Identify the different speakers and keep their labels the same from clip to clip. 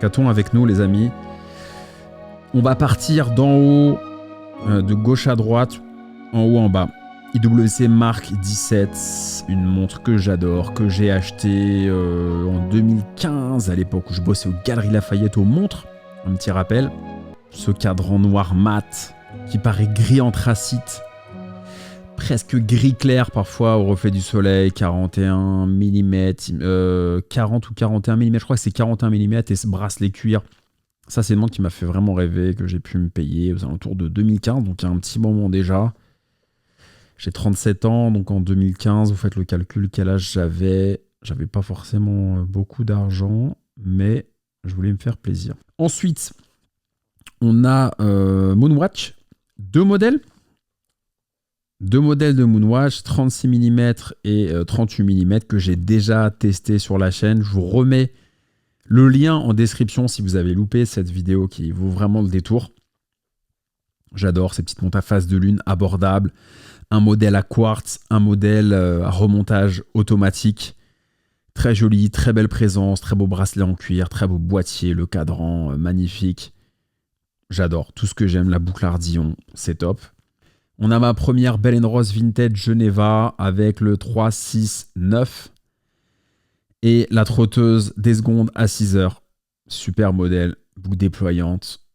Speaker 1: Qu'a-t-on avec nous, les amis? On va partir d'en haut, de gauche à droite, en haut en bas. IWC Mark 17, une montre que j'adore, que j'ai achetée en 2015, à l'époque où je bossais aux Galeries Lafayette aux montres. Un petit rappel. Ce cadran noir mat, qui paraît gris anthracite, presque gris clair parfois au reflet du soleil, 41 mm, 40 ou 41 mm, je crois que c'est 41 mm, et ce bracelet cuir. Ça, c'est une montre qui m'a fait vraiment rêver, que j'ai pu me payer aux alentours de 2015, donc il y a un petit moment déjà. J'ai 37 ans, donc en 2015, vous faites le calcul, quel âge j'avais. J'avais pas forcément beaucoup d'argent, mais je voulais me faire plaisir. Ensuite, on a Moonwatch, deux modèles. Deux modèles de Moonwatch, 36 mm et 38 mm que j'ai déjà testé sur la chaîne. Je vous remets le lien en description si vous avez loupé cette vidéo qui vaut vraiment le détour. J'adore ces petites montres à face de lune abordables. Un modèle à quartz, un modèle à remontage automatique. Très joli, très belle présence, très beau bracelet en cuir, très beau boîtier, le cadran magnifique. J'adore, tout ce que j'aime, la boucle Ardillon, c'est top. On a ma première Bell & Ross Vintage Geneva avec le 369 et la trotteuse des secondes à 6 heures. Super modèle, boucle déployante,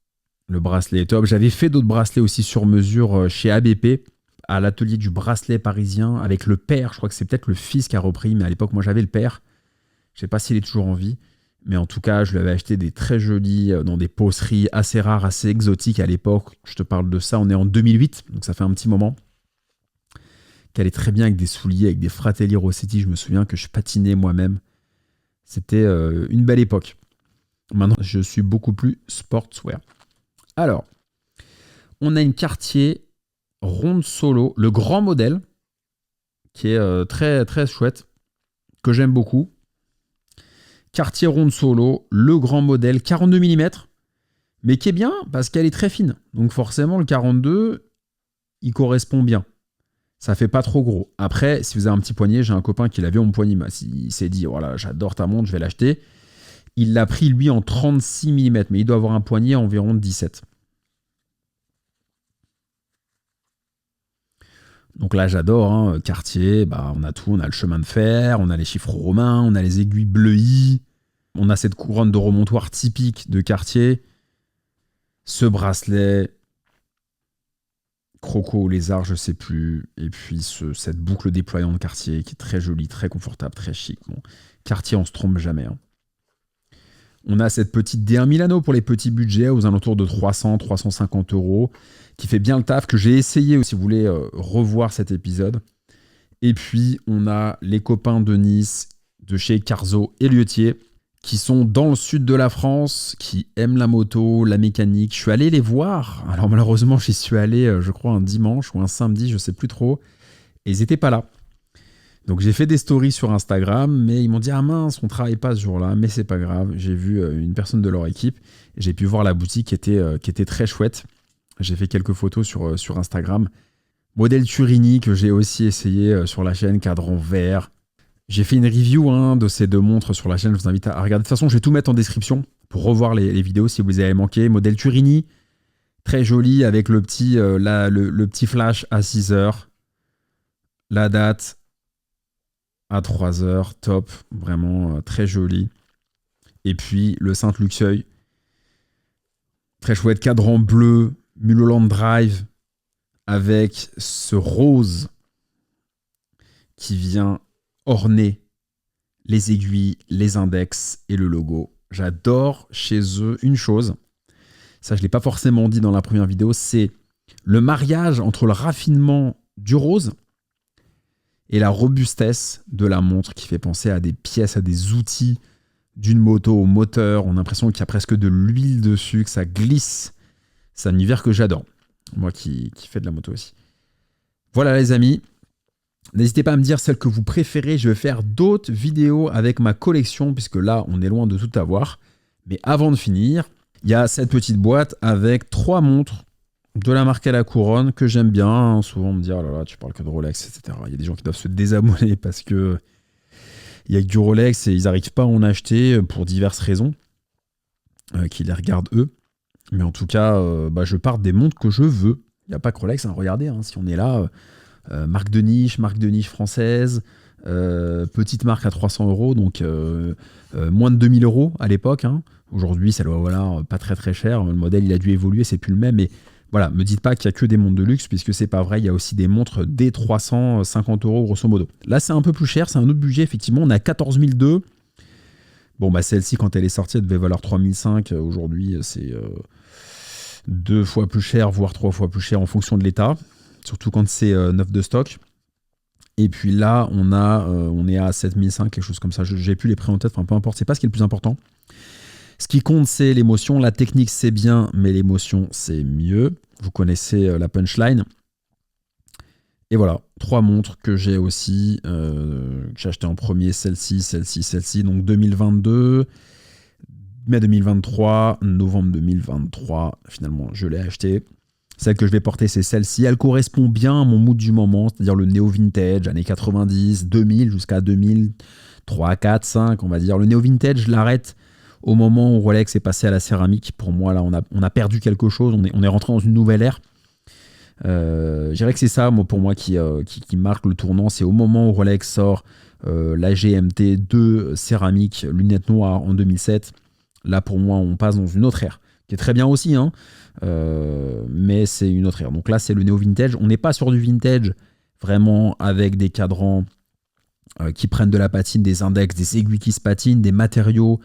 Speaker 1: le bracelet est top. J'avais fait d'autres bracelets aussi sur mesure chez ABP, à l'atelier du bracelet parisien avec le père. Je crois que c'est peut-être le fils qui a repris, mais à l'époque, moi j'avais le père. Je ne sais pas s'il est toujours en vie. Mais en tout cas, je lui avais acheté des très jolis, dans des poceries assez rares, assez exotiques à l'époque. Je te parle de ça, on est en 2008, donc ça fait un petit moment. Qui allait très bien avec des souliers, avec des Fratelli Rossetti. Je me souviens que je patinais moi-même. C'était une belle époque. Maintenant, je suis beaucoup plus sportswear. Alors, on a une Cartier Ronde Solo, le grand modèle, qui est très, très chouette, que j'aime beaucoup. Cartier Ronde Solo, le grand modèle, 42 mm, mais qui est bien parce qu'elle est très fine. Donc forcément, le 42, il correspond bien. Ça fait pas trop gros. Après, si vous avez un petit poignet, j'ai un copain qui l'avait en poignet. Il s'est dit, voilà, j'adore ta montre, je vais l'acheter. Il l'a pris, lui, en 36 mm, mais il doit avoir un poignet environ de 17. Donc là, j'adore, hein, Cartier, bah, on a tout, on a le chemin de fer, on a les chiffres romains, on a les aiguilles bleuies, on a cette couronne de remontoir typique de Cartier, ce bracelet, croco ou lézard, je sais plus, et puis cette boucle déployante de Cartier qui est très jolie, très confortable, très chic. Bon, Cartier, on se trompe jamais. Hein. On a cette petite D1 Milano pour les petits budgets aux alentours de 300-350 €, qui fait bien le taf, que j'ai essayé si vous voulez revoir cet épisode. Et puis, on a les copains de Nice, de chez Carzo et Lietier, qui sont dans le sud de la France, qui aiment la moto, la mécanique. Je suis allé les voir. Alors malheureusement, j'y suis allé, je crois, un dimanche ou un samedi, je sais plus trop. Et ils n'étaient pas là. Donc j'ai fait des stories sur Instagram, mais ils m'ont dit « Ah mince, on travaille pas ce jour-là, mais c'est pas grave. » J'ai vu une personne de leur équipe, et j'ai pu voir la boutique qui était très chouette. J'ai fait quelques photos sur Instagram. Modèle Turini que j'ai aussi essayé sur la chaîne, cadran vert. J'ai fait une review de ces deux montres sur la chaîne, je vous invite à regarder. De toute façon, je vais tout mettre en description pour revoir les vidéos si vous les avez manquées. Modèle Turini, très joli avec le petit flash à 6 heures. La date à 3 heures, top, vraiment très joli. Et puis le Saint-Luxeuil, très chouette, cadran bleu, Mulholland Drive, avec ce rose qui vient orner les aiguilles, les index et le logo. J'adore chez eux une chose, ça je ne l'ai pas forcément dit dans la première vidéo, c'est le mariage entre le raffinement du rose et la robustesse de la montre qui fait penser à des pièces, à des outils d'une moto au moteur. On a l'impression qu'il y a presque de l'huile dessus, que ça glisse. C'est un univers que j'adore. Moi qui fais de la moto aussi. Voilà les amis. N'hésitez pas à me dire celle que vous préférez. Je vais faire d'autres vidéos avec ma collection, puisque là, on est loin de tout avoir. Mais avant de finir, il y a cette petite boîte avec 3 montres de la marque à la couronne que j'aime bien. Souvent, on me dit, oh là là, tu parles que de Rolex, etc. Il y a des gens qui doivent se désabonner parce que il y a que du Rolex et ils n'arrivent pas à en acheter pour diverses raisons. qui les regardent eux. Mais en tout cas, je pars des montres que je veux. Il n'y a pas que Rolex, hein. Regardez, hein, si on est là, marque de niche française, petite marque à 300 €, donc moins de 2000 € à l'époque. Hein. Aujourd'hui, ça doit pas très très cher. Le modèle, il a dû évoluer, c'est plus le même. Mais voilà, me dites pas qu'il n'y a que des montres de luxe, puisque c'est pas vrai. Il y a aussi des montres dès 350 € grosso modo. Là, c'est un peu plus cher, c'est un autre budget, effectivement. On a 14 200. Bon, celle-ci, quand elle est sortie, elle devait valoir 3005. Aujourd'hui, c'est 2 fois plus cher, voire 3 fois plus cher en fonction de l'état. Surtout quand c'est neuf de stock. Et puis là, on est à 7005, quelque chose comme ça. J'ai plus les prix en tête, enfin peu importe, c'est pas ce qui est le plus important. Ce qui compte, c'est l'émotion. La technique, c'est bien, mais l'émotion, c'est mieux. Vous connaissez la punchline. Et voilà, 3 montres que j'ai aussi, que j'ai acheté en premier, celle-ci. Donc 2022, mai 2023, novembre 2023, finalement, je l'ai acheté. Celle que je vais porter, c'est celle-ci. Elle correspond bien à mon mood du moment, c'est-à-dire le néo-vintage, années 90, 2000 jusqu'à 2003, 4, 5, on va dire. Le néo-vintage, je l'arrête au moment où Rolex est passé à la céramique. Pour moi, là, on a perdu quelque chose, on est rentré dans une nouvelle ère. Je dirais que c'est ça, pour moi, qui marque le tournant. C'est au moment où Rolex sort la GMT 2 céramique, lunettes noires en 2007. Là, pour moi, on passe dans une autre ère, qui est très bien aussi, hein. Mais c'est une autre ère. Donc là, c'est le néo-vintage. On n'est pas sur du vintage vraiment avec des cadrans qui prennent de la patine, des index, des aiguilles qui se patinent, des matériaux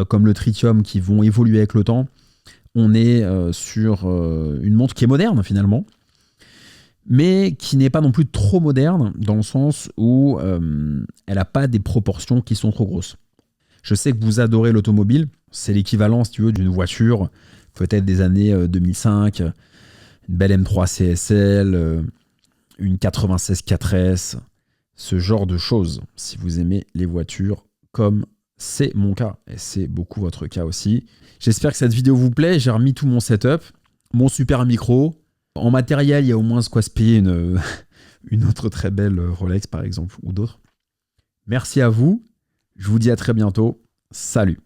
Speaker 1: comme le tritium qui vont évoluer avec le temps. On est sur une montre qui est moderne finalement, mais qui n'est pas non plus trop moderne dans le sens où elle n'a pas des proportions qui sont trop grosses. Je sais que vous adorez l'automobile. C'est l'équivalent, si tu veux, d'une voiture peut-être des années 2005, une belle M3 CSL, une 96 4S, ce genre de choses, si vous aimez les voitures comme c'est mon cas, et c'est beaucoup votre cas aussi. J'espère que cette vidéo vous plaît, j'ai remis tout mon setup, mon super micro. En matériel, il y a au moins ce quoi se payer une autre très belle Rolex par exemple, ou d'autres. Merci à vous, je vous dis à très bientôt, salut.